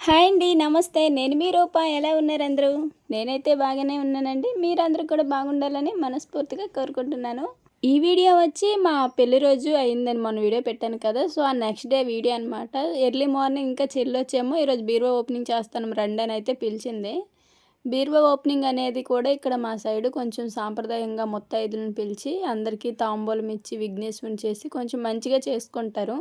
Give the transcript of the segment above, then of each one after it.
Hi అండి. నమస్తే. నేను మీ రూప. ఎలా ఉన్నారు అందరూ? నేనైతే బాగానే ఉన్నానండి. మీరందరూ కూడా బాగుండాలని మనస్ఫూర్తిగా కోరుకుంటున్నాను. ఈ వీడియో వచ్చి మా పెళ్లి రోజు అయిందని మొన్న వీడియో పెట్టాను కదా! సో, ఆ నెక్స్ట్ డే వీడియో అనమాట. ఎర్లీ మార్నింగ్ ఇంకా చెల్లొచ్చేమో ఈరోజు బీరువా ఓపెనింగ్ చేస్తాను రండి అని అయితే పిలిచింది. బీరువా ఓపెనింగ్ అనేది కూడా ఇక్కడ మా సైడు కొంచెం సాంప్రదాయంగా ముత్తైదులను పిలిచి అందరికీ తాంబూలం ఇచ్చి విఘ్నేశ్వరుని చేసి కొంచెం మంచిగా చేసుకుంటారు.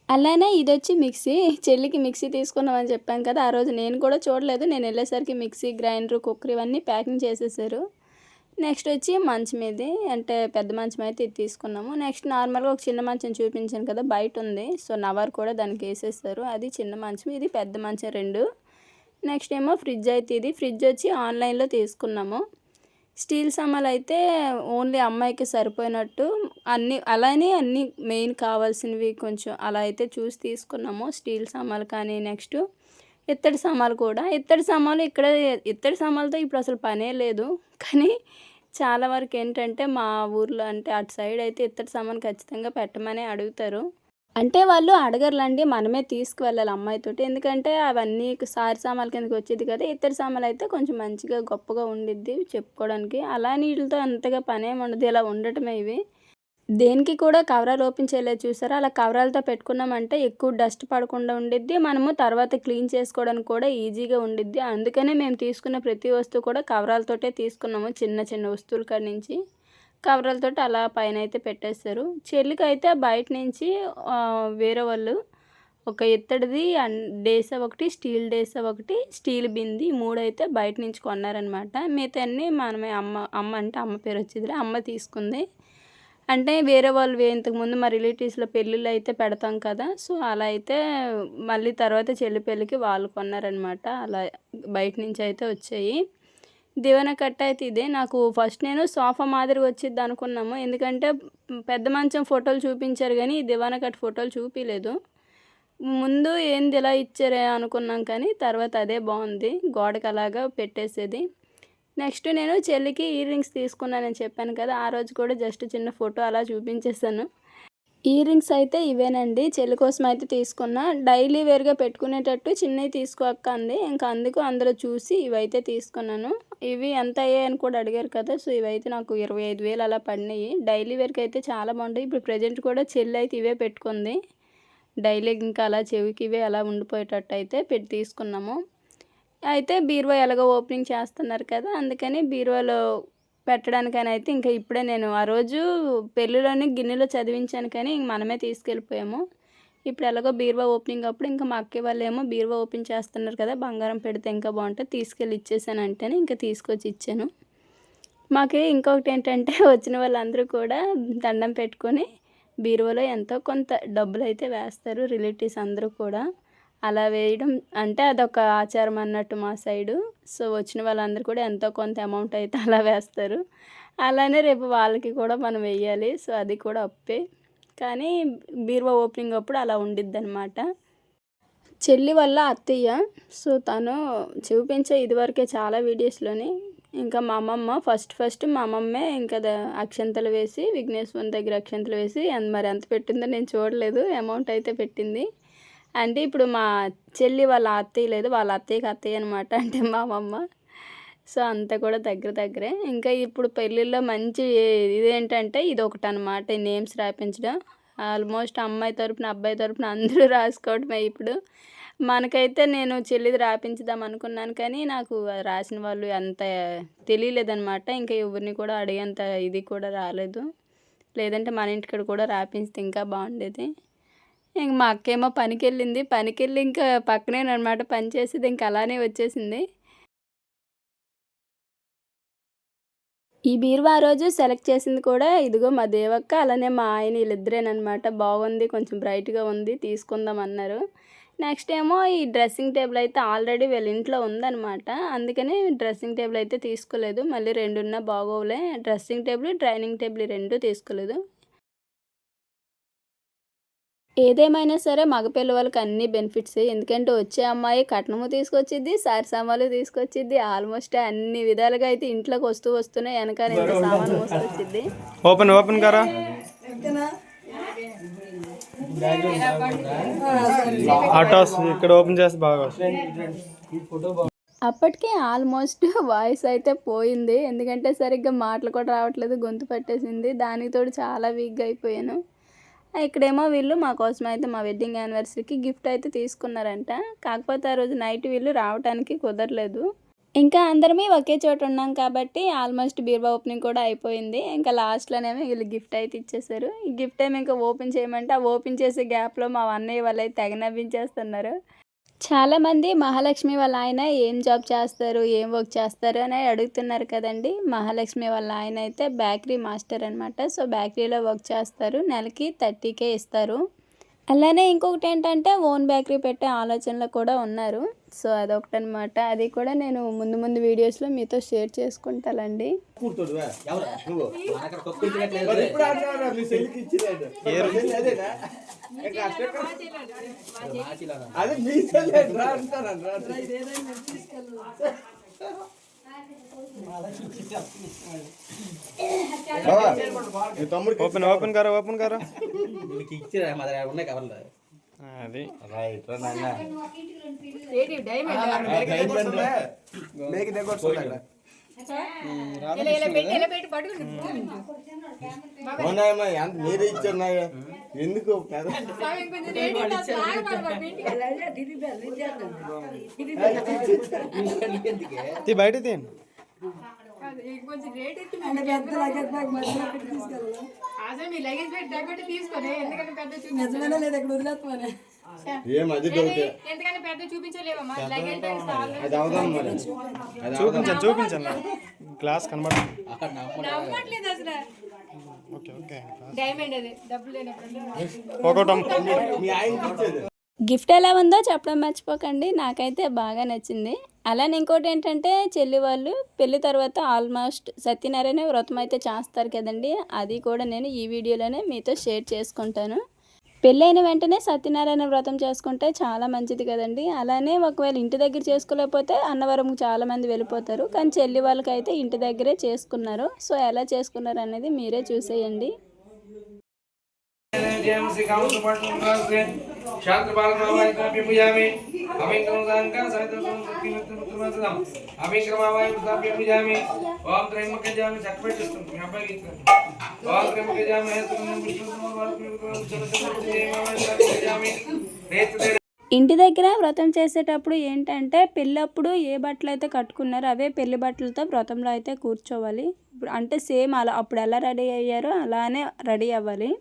అలానే ఇదొచ్చి మిక్సీ. చెల్లికి మిక్సీ తీసుకున్నామని చెప్పాను కదా! ఆ రోజు నేను కూడా చూడలేదు. నేనెళ్ళేసరికి మిక్సీ, గ్రైండరు, కుక్కర్ ఇవన్నీ ప్యాకింగ్ చేసేసారు. నెక్స్ట్ వచ్చి మంచం ఇది. అంటే పెద్ద మంచం అయితే ఇది తీసుకున్నాము. నెక్స్ట్ నార్మల్‌గా ఒక చిన్న మంచం చూపించాను కదా! బయటుంది. సో, నవారు కూడా దానికేసేసారు. అది చిన్న మంచం. ఇది పెద్ద మంచం 2. నెక్స్ట్ ఏమో ఫ్రిడ్జ్ అయితే ఇది. ఫ్రిడ్జ్ వచ్చి ఆన్‌లైన్‌లో తీసుకున్నాము. స్టీల్ సామాన్లయితే ఓన్లీ అమ్మాయికి సరిపోయినట్టు అన్నీ మెయిన్ కావాల్సినవి కొంచెం అలా అయితే చూసి తీసుకున్నాము. స్టీల్ సామాన్లు కానీ, నెక్స్టు ఇత్తడి సామాన్లు కూడా. ఇత్తడి సామాన్లు ఇక్కడ ఇత్తడి సామాన్లతో ఇప్పుడు అసలు పనే లేదు. కానీ చాలా వరకేంటంటే మా ఊర్లో అంటే అటు సైడ్ అయితే ఇత్తడి సామాను ఖచ్చితంగా పెట్టమనే అడుగుతారు. అంటే వాళ్ళు అడగరులెండి. మనమే తీసుకువెళ్ళాలి అమ్మాయితోటి. ఎందుకంటే అవన్నీ సారీ సామాన్ల కిందకి వచ్చేది కదా! ఇత్తడి సామాన్లయితే కొంచెం మంచిగా గొప్పగా ఉండిద్ది చెప్పుకోవడానికి. అలా అని ఈటిలతో అంతగా పనేముండదు. ఇలా ఉండటమే ఇవి. దేనికి కూడా కవరాలు ఓపెన్ చేయలేదు చూసారా? అలా కవరాలతో పెట్టుకున్నామంటే ఎక్కువ డస్ట్ పడకుండా ఉండిద్ది. మనము తర్వాత క్లీన్ చేసుకోవడానికి కూడా ఈజీగా ఉండిద్ది. అందుకనే మేము తీసుకున్న ప్రతి వస్తువు కూడా కవరాలతోటే తీసుకున్నాము. చిన్న చిన్న వస్తువుల కాడ నుంచి. కవరాలతోటి అలా పైనైతే పెట్టేశారు. చెల్లికైతే బయట నుంచి వేరే వాళ్ళు ఒక ఇత్తడిది డేసా ఒకటి, స్టీల్ డేసా ఒకటి, స్టీల్ బింది 3 అయితే బయట నుంచి కొన్నారనమాట. మిగతాయన్నీ మనమే అమ్మ అంటే అమ్మ పేరు వచ్చిందిలే. అమ్మ తీసుకుంది. అంటే వేరే వాళ్ళు ఇంతకుముందు మా రిలేటివ్స్‌లో పెళ్ళిళ్ళు అయితే పెడతాం కదా! సో, అలా అయితే మళ్ళీ తర్వాత చెల్లి పెళ్ళికి వాళ్ళు కొన్నారనమాట. అలా బయట నుంచి అయితే వచ్చాయి. దివానా కట్ట అయితే ఇదే. నాకు ఫస్ట్ నేను సోఫా మాదిరిగా వచ్చిద్దనుకున్నాము. ఎందుకంటే పెద్ద మంచం ఫోటోలు చూపించారు గానీ, ఈ దివానా కట్ట ఫోటోలు చూపియలేదు. ముందు ఏంది ఇలా ఇచ్చారే అనుకున్నాం కానీ, తర్వాత అదే బావుంది. గోడకి అలాగా పెట్టేసేది. నెక్స్ట్ నేను చెల్లికి ఇయర్ రింగ్స్ తీసుకున్నానని చెప్పాను కదా! ఆ రోజు కూడా జస్ట్ చిన్న ఫోటో అలా చూపించేసాను. ఇయర్ రింగ్స్ అయితే ఇవేనండి. చెల్లి కోసం అయితే తీసుకున్నా. డైలీ వేర్‌గా పెట్టుకునేటట్టు చిన్నయి తీసుకో అక్క అంది. ఇంకా అందుకు అందులో చూసి ఇవైతే తీసుకున్నాను. ఇవి ఎంత అయ్యాయని కూడా అడిగారు కదా! సో, ఇవైతే నాకు 25,000 అలా పడినాయి. డైలీ వేర్‌కి అయితే చాలా బాగుంటాయి. ఇప్పుడు ప్రెజెంట్ కూడా చెల్లి అయితే ఇవే పెట్టుకుంది. డైలీ ఇంకా అలా చెవికి ఇవే అలా ఉండిపోయేటట్టు అయితే పెట్టి తీసుకున్నాము. అయితే బీరువా ఎలాగో ఓపెనింగ్ చేస్తున్నారు కదా! అందుకని బీరువాలో పెట్టడానికని అయితే ఇంకా ఇప్పుడే నేను ఆ రోజు పెళ్ళిలోనే గిన్నెలో చదివించాను కానీ మనమే తీసుకెళ్ళిపోయాము. ఇప్పుడు ఎలాగో బీరువా ఓపెనింగ్ అప్పుడు ఇంకా మా అక్కయ్య వాళ్ళేమో బీరువా ఓపెన్ చేస్తున్నారు కదా! బంగారం పెడితే ఇంకా బాగుంటుంది తీసుకెళ్ళి ఇచ్చేసానంటేనే ఇంకా తీసుకొచ్చి ఇచ్చాను. మాకు ఇంకొకటి ఏంటంటే వచ్చిన వాళ్ళందరూ కూడా దండం పెట్టుకొని బీరువాలో ఎంతో కొంత డబ్బులైతే వేస్తారు రిలేటివ్స్ అందరూ కూడా. అలా వేయడం అంటే అదొక ఆచారం అన్నట్టు మా సైడు. సో, వచ్చిన వాళ్ళందరూ కూడా ఎంతో కొంత అమౌంట్ అయితే అలా వేస్తారు. అలానే రేపు వాళ్ళకి కూడా మనం వెయ్యాలి. సో, అది కూడా అప్పే. కానీ బీరువా ఓపెనింగ్ అప్పుడు అలా ఉండిద్దనమాట. చెల్లి వాళ్ళ అత్తయ్య. సో, తను చూపించే ఇదివరకే చాలా వీడియోస్‌లోని. ఇంకా మా అమ్మమ్మ ఫస్ట్ మా అమ్మమ్మే ఇంకా అక్షింతలు వేసి విఘ్నేశ్వరుని దగ్గర అక్షింతలు వేసి మరి ఎంత పెట్టిందో నేను చూడలేదు. అమౌంట్ అయితే పెట్టింది. అంటే ఇప్పుడు మా చెల్లి వాళ్ళ అత్తయ్య లేదు. వాళ్ళ అత్తయ్యకి అత్తయ్య అనమాట. అంటే మా అమ్మమ్మ. సో, అంతా కూడా దగ్గర దగ్గరే. ఇంకా ఇప్పుడు పెళ్ళిల్లో మంచి ఇదేంటంటే ఇదొకటనమాట. ఈ నేమ్స్ రాయించడం. ఆల్మోస్ట్ అమ్మాయి తరపున, అబ్బాయి తరపున అందరూ రాసుకోవడమే ఇప్పుడు. మనకైతే నేను చెల్లిది రాపించుదాం అనుకున్నాను కానీ, నాకు రాసిన వాళ్ళు అంత తెలియలేదనమాట. ఇంకా ఎవరిని కూడా అడిగేంత ఇది కూడా రాలేదు. లేదంటే మన ఇంటికాడ కూడా రాపించితే ఇంకా బాగుండేది. ఇంక మా అక్కేమో పనికెళ్ళింది. పనికెళ్ళి ఇంకా పక్కనేననమాట పని చేసేది. ఇంక అలానే వచ్చేసింది. ఈ బీరువా ఆ రోజు సెలెక్ట్ చేసింది కూడా ఇదిగో మా దేవక్క, అలానే మా ఆయన వీళ్ళిద్దరేననమాట. బాగుంది, కొంచెం బ్రైట్‌గా ఉంది, తీసుకుందాం అన్నారు. నెక్స్ట్ ఏమో ఈ డ్రెస్సింగ్ టేబుల్ అయితే ఆల్రెడీ వీళ్ళ ఇంట్లో ఉందనమాట. అందుకని డ్రెస్సింగ్ టేబుల్ అయితే తీసుకోలేదు. మళ్ళీ 2 ఉన్నా బాగోవులే. డ్రెస్సింగ్ టేబుల్, డైనింగ్ టేబుల్ ఈ 2 తీసుకోలేదు. ఏదేమైనా సరే మగ పిల్లవాళ్ళకి అన్ని బెనిఫిట్సే. ఎందుకంటే వచ్చే అమ్మాయి కట్నము తీసుకొచ్చిద్ది, సారి సామాన్లు తీసుకొచ్చిద్ది. ఆల్మోస్ట్ అన్ని విధాలుగా అయితే ఇంట్లోకి వస్తూనే వెనకాల ఇంత సామాను మోసుకొచ్చిద్ది. ఓపెన్ ఓపెన్ కరా ఆటోస్ ఇక్కడ ఓపెన్ చేస్తే బాగా అప్పటికే ఆల్మోస్ట్ వాయిస్ అయితే పోయింది, ఎందుకంటే సరిగ్గా మాటలు కూడా రావట్లేదు, గొంతు పట్టేసింది. దానికి తోడు చాలా వీక్గా అయిపోయాను. ఇక్కడేమో వీళ్ళు మా కోసం అయితే మా వెడ్డింగ్ యానివర్సరీకి గిఫ్ట్ అయితే తీసుకున్నారంట. కాకపోతే ఆ రోజు నైట్ వీళ్ళు రావడానికి కుదరలేదు. ఇంకా అందరమే ఒకే చోట ఉన్నాం కాబట్టి ఆల్మోస్ట్ బీరువా ఓపెనింగ్ కూడా అయిపోయింది. ఇంకా లాస్ట్లోనేమో వీళ్ళు గిఫ్ట్ అయితే ఇచ్చేసారు. ఈ గిఫ్ట్ ఏమో ఇంకా ఓపెన్ చేయమంటే ఆ ఓపెన్ చేసే గ్యాప్లో మా అన్నయ్య వాళ్ళు అయితే తెగ నవ్వించేస్తున్నారు. చాలామంది మహాలక్ష్మి వాళ్ళ ఆయన ఏం జాబ్ చేస్తారు, ఏం వర్క్ చేస్తారు అని అడుగుతున్నారు కదండి. మహాలక్ష్మి వాళ్ళ ఆయన అయితే బేకరీ మాస్టర్ అనమాట. సో బేకరీలో వర్క్ చేస్తారు, నెలకి 30K ఇస్తారు. అలానే ఇంకొకటి ఏంటంటే ఓన్ బేకరీ పెట్టే ఆలోచనలో కూడా ఉన్నారు. సో అదొకటి అనమాట. అది కూడా నేను ముందు ముందు వీడియోస్లో మీతో షేర్ చేసుకుంటానండి. ఓపెన్ ఓపెన్ करो ओपन करो అది రైట్ నాన్న ఏది డైమండ్ మేక్ డెకోర్ సోడా ఇలా పెట్టి పట్టుకొని ఓనాయమ్మ ఎంత మీరే ఇచ్చారు నా ఎందుకు కొంచెం రేట్ ఇది బయట తీయండి. కొంచెం రేట్ ఎత్తి పెద్ద లగేజ్ బ్యాగ్ మధ్యలో పెట్టి తీసుకెళ్ళాలి. అదే మీ లగేజ్ బ్యాగ్ దగ్గర తీసుకొని ఎందుకంటే పెద్ద నిజమేనా లేదా ఇక్కడ వదిలేస్తామని ఏం అది డౌట్ ఎందుకంటే పెద్ద చూపించలేవమ్మా లగేజ్ బ్యాగ్ స్టాల్ అది అవదాం మరి చూపించండి గ్లాస్ కనబడదు నమ్మట్లేదు అసలు. ఓకే ఓకే డైమండ్ అది డబ్బులు లేనప్పుడు మీ ఆయనకి ఇచ్చేది. గిఫ్ట్ ఎలా ఉందో చెప్పడం మర్చిపోకండి, నాకైతే బాగా నచ్చింది. అలానే ఇంకోటి ఏంటంటే చెల్లి వాళ్ళు పెళ్లి తర్వాత ఆల్మోస్ట్ సత్యనారాయణ వ్రతం అయితే చేస్తారు కదండి. అది కూడా నేను ఈ వీడియోలోనే మీతో షేర్ చేసుకుంటాను. పెళ్ళైన వెంటనే సత్యనారాయణ వ్రతం చేసుకుంటే చాలా మంచిది కదండి. అలానే ఒకవేళ ఇంటి దగ్గర చేసుకోలేకపోతే అన్నవరం చాలామంది వెళ్ళిపోతారు, కానీ చెల్లి వాళ్ళకైతే ఇంటి దగ్గరే చేసుకున్నారు. సో ఎలా చేసుకున్నారు అనేది మీరే చూసేయండి. ఇంటి దగ్గర వ్రతం చేసేటప్పుడు ఏంటంటే పెళ్ళప్పుడు ఏ బట్టలు అయితే కట్టుకున్నారో అవే పెళ్లి బట్టలతో వ్రతంలో అయితే కూర్చోవాలి. అంటే సేమ్ అలా అప్పుడు ఎలా రెడీ అయ్యారో అలానే రెడీ అవ్వాలి.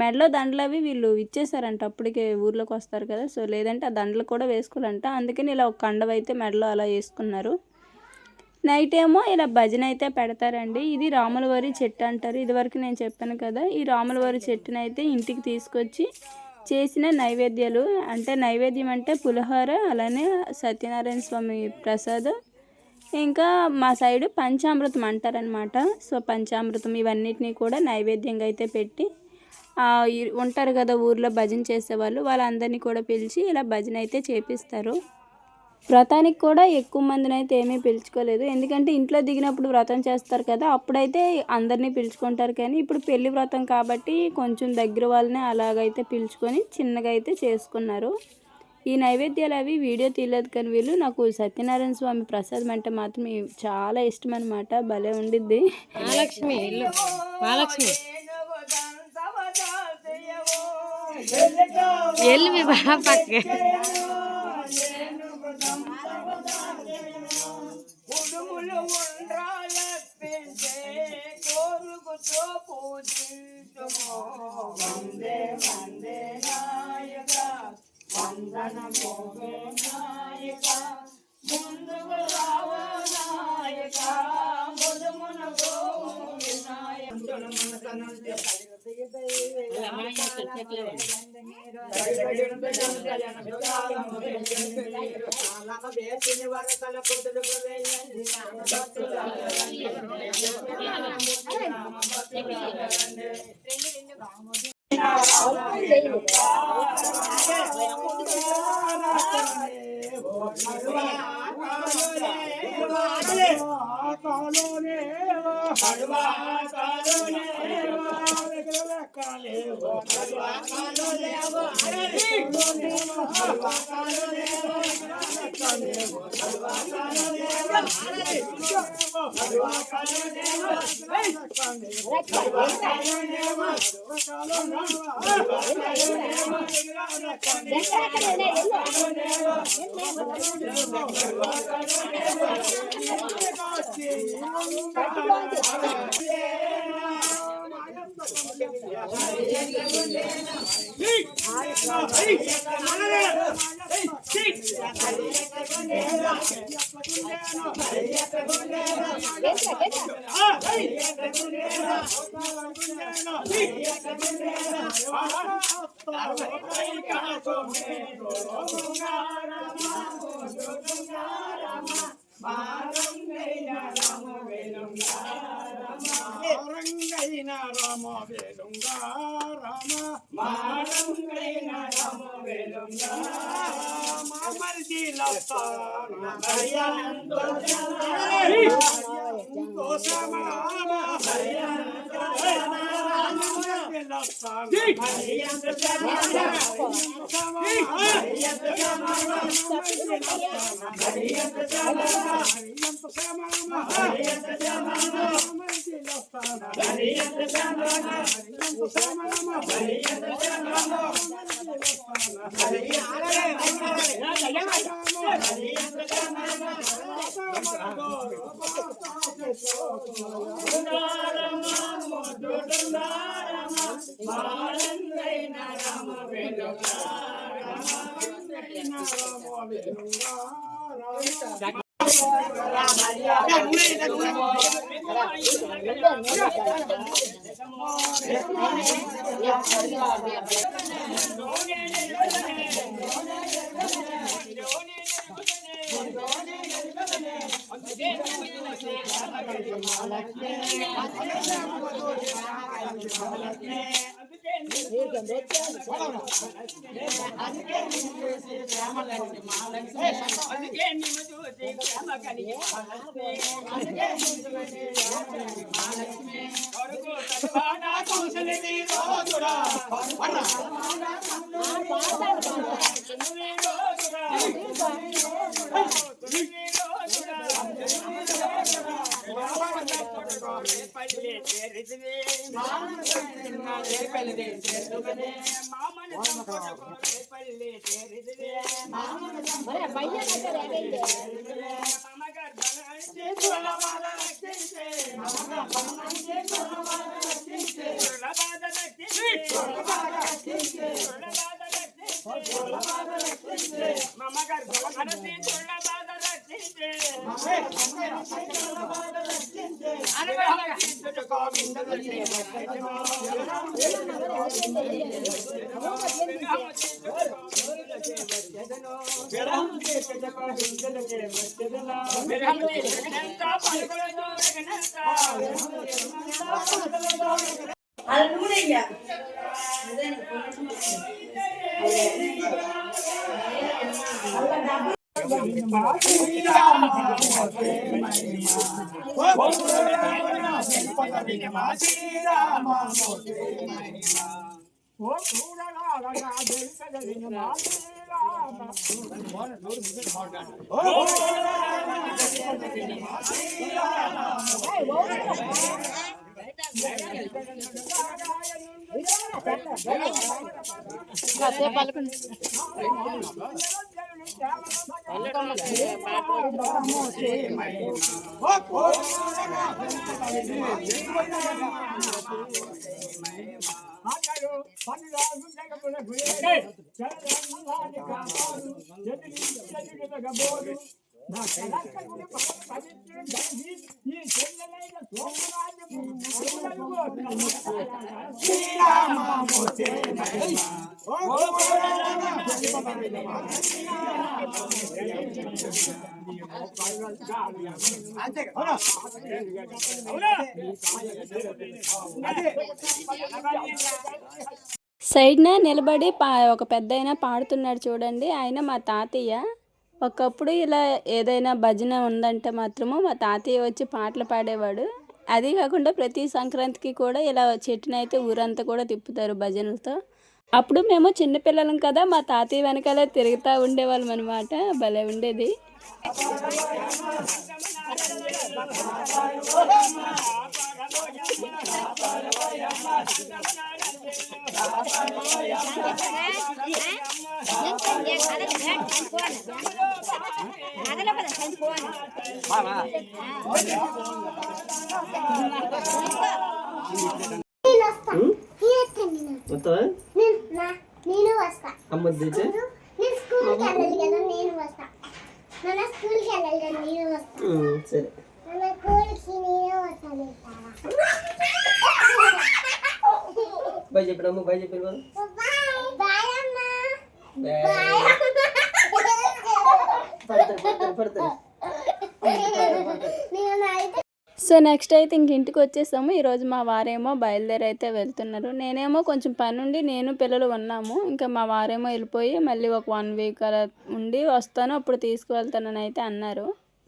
మెడలో దండలు అవి వీళ్ళు ఇచ్చేసారంట, అప్పటికే ఊర్లోకి వస్తారు కదా. సో లేదంటే ఆ దండలు కూడా వేసుకోవాలంట, అందుకని ఇలా ఒక కండవ అయితే మెడలో అలా వేసుకున్నారు. నైట్ ఏమో ఇలా భజన అయితే పెడతారండి. ఇది రాములవారి చెట్టు అంటారు, ఇదివరకు నేను చెప్పాను కదా. ఈ రాములవారి చెట్టుని అయితే ఇంటికి తీసుకొచ్చి చేసిన నైవేద్యాలు, అంటే నైవేద్యం అంటే పులిహోర, అలానే సత్యనారాయణ స్వామి ప్రసాదం, ఇంకా మా సైడు పంచామృతం అంటారనమాట. సో పంచామృతం ఇవన్నిటినీ కూడా నైవేద్యంగా అయితే పెట్టి ఉంటారు కదా ఊర్లో భజన చేసేవాళ్ళు, వాళ్ళందరినీ కూడా పిలిచి ఇలా భజన అయితే చేపిస్తారు. వ్రతానికి కూడా ఎక్కువ మందిని అయితే ఏమీ పిలుచుకోలేదు, ఎందుకంటే ఇంట్లో దిగినప్పుడు వ్రతం చేస్తారు కదా, అప్పుడైతే అందరినీ పిలుచుకుంటారు. కానీ ఇప్పుడు పెళ్లి వ్రతం కాబట్టి కొంచెం దగ్గర వాళ్ళని అలాగైతే పిలుచుకొని చిన్నగా అయితే చేసుకున్నారు. ఈ నైవేద్యాలు అవి వీడియో తీయలేదు, కానీ వీళ్ళు నాకు సత్యనారాయణ స్వామి ప్రసాదం అంటే మాత్రం చాలా ఇష్టం అనమాట, భలే ఉండిద్ది. మహాలక్ష్మి ఎల్వి బాగా పక్క సైడ్న నిలబడి ఒక పెద్దాయన పాడుతున్నాడు చూడండి. ఆయన మా తాతయ్య. ఒకప్పుడు ఇలా ఏదైనా భజన ఉందంటే మాత్రము మా తాతయ్య వచ్చి పాటలు పాడేవాడు. అది కాకుండా ప్రతి సంక్రాంతికి కూడా ఇలా చెట్టునైతే ఊరంతా కూడా తిప్పుతారు భజనలతో. అప్పుడు మేము చిన్నపిల్లలం కదా, మా తాతయ్య వెనకాలే తిరుగుతూ ఉండేవాళ్ళం అనమాట. భలే ఉండేది. నేను వస్తా. అమ్మ తెచ్చే నేను స్కూల్కి వెళ్ళాలి కదా, నేను వస్తా. నాన్న స్కూల్కి వెళ్ళాలి కదా, నేను వస్తా. సరే నాన్న స్కూల్కి నేను వస్తాను. బాయ్ చెప్పడమ్మ, బాయ్ చెప్పారు వాళ్ళు. బాయ్ అమ్మా. పడతారు. సో నెక్స్ట్ అయితే ఇంటికి వచ్చేసాము. ఈరోజు మా వారేమో బయలుదేరి అయితే వెళ్తున్నారు. నేనేమో కొంచెం పని ఉండి నేను పిల్లలు ఉన్నాము. ఇంకా మా వారేమో వెళ్ళిపోయి మళ్ళీ ఒక 1 వీక్ అలా ఉండి వస్తాను, అప్పుడు తీసుకువెళ్తానని అయితే అన్నారు.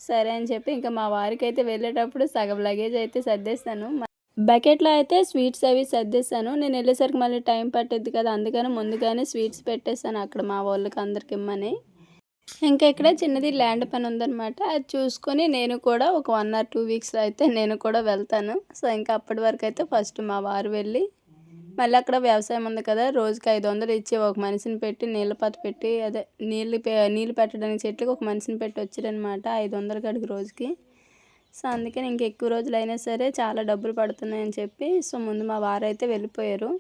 సరే అని చెప్పి ఇంకా మా వారికి అయితే వెళ్ళేటప్పుడు సగం లగేజ్ అయితే సర్దేశాను. బకెట్లో అయితే స్వీట్స్ అవి సర్దేశాను. నేను వెళ్ళేసరికి మళ్ళీ టైం పట్టుద్ది కదా, అందుకని ముందుగానే స్వీట్స్ పెట్టేశాను అక్కడ మా వాళ్ళకి అందరికి ఇమ్మని. ఇంకా ఇక్కడ చిన్నది ల్యాండ్ పని ఉందన్నమాట. అది చూసుకొని నేను కూడా ఒక 1 or 2 వీక్స్లో అయితే నేను కూడా వెళ్తాను. సో ఇంకా అప్పటి వరకు అయితే ఫస్ట్ మా వారు వెళ్ళి మళ్ళీ అక్కడ వ్యవసాయం ఉంది కదా, రోజుకి 500 ఇచ్చి ఒక మనిషిని పెట్టి నీళ్ళ పాత పెట్టి అదే నీళ్ళు పెట్టడానికి చెట్లకి ఒక మనిషిని పెట్టి వచ్చారనమాట 500 కాడికి రోజుకి. సో అందుకని ఇంక ఎక్కువ రోజులు అయినా సరే చాలా డబ్బులు పడుతున్నాయని చెప్పి సో ముందు మా వారు అయితే వెళ్ళిపోయారు.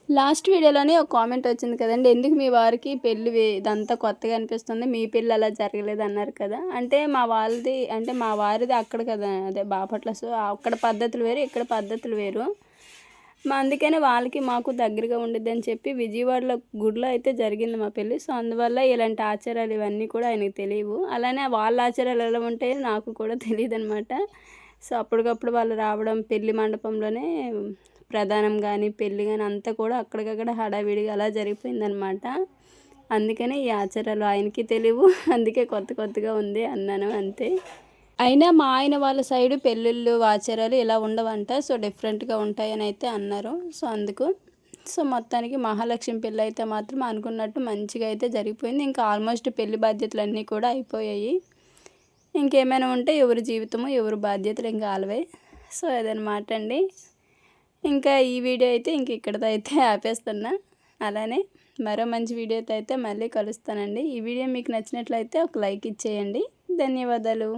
లాస్ట్ వీడియోలోనే ఒక కామెంట్ వచ్చింది కదండి, ఎందుకు మీ వారికి పెళ్ళి ఇదంతా కొత్తగా అనిపిస్తుంది, మీ పెళ్ళి అలా జరగలేదు అన్నారు కదా. అంటే మా వారిది అక్కడ కదా, అదే బాపట్ల. సో అక్కడ పద్ధతులు వేరు, ఇక్కడ పద్ధతులు వేరు. అందుకనే వాళ్ళకి మాకు దగ్గరగా ఉండిద్ది అని చెప్పి విజయవాడలో గుడిలో అయితే జరిగింది మా పెళ్ళి. సో అందువల్ల ఇలాంటి ఆచారాలు ఇవన్నీ కూడా ఆయనకు తెలియవు. అలానే వాళ్ళ ఆచారాలు ఎలా ఉంటాయో నాకు కూడా తెలియదు అనమాట. సో అప్పటికప్పుడు వాళ్ళు రావడం, పెళ్లి మండపంలోనే ప్రధానం కానీ పెళ్ళి కానీ అంతా కూడా అక్కడికక్కడ హడావిడిగా అలా జరిగిపోయిందనమాట. అందుకని ఈ ఆచారాలు ఆయనకి తెలియవు, అందుకే కొత్తగా ఉంది అన్నాను అంతే. అయినా మా ఆయన వాళ్ళ సైడు పెళ్ళిళ్ళు ఆచారాలు ఇలా ఉండవంట. సో డిఫరెంట్గా ఉంటాయని అయితే అన్నారు. సో అందుకు సో మొత్తానికి మహాలక్ష్మి పెళ్ళి అయితే మాత్రం అనుకున్నట్టు మంచిగా అయితే జరిగిపోయింది. ఇంకా ఆల్మోస్ట్ పెళ్లి బాధ్యతలన్నీ కూడా అయిపోయాయి. ఇంకేమైనా ఉంటే ఎవరి జీవితము ఎవరి బాధ్యతలు ఇంకా ఆలవే. సో అదనమాట అండి. ఇంకా ఈ వీడియో అయితే ఇక్కడితో అయితే ఆపేస్తున్నా. అలానే మరో మంచి వీడియోతో అయితే మళ్ళీ కలుస్తానండి. ఈ వీడియో మీకు నచ్చినట్లయితే ఒక లైక్ ఇచ్చేయండి. ధన్యవాదాలు.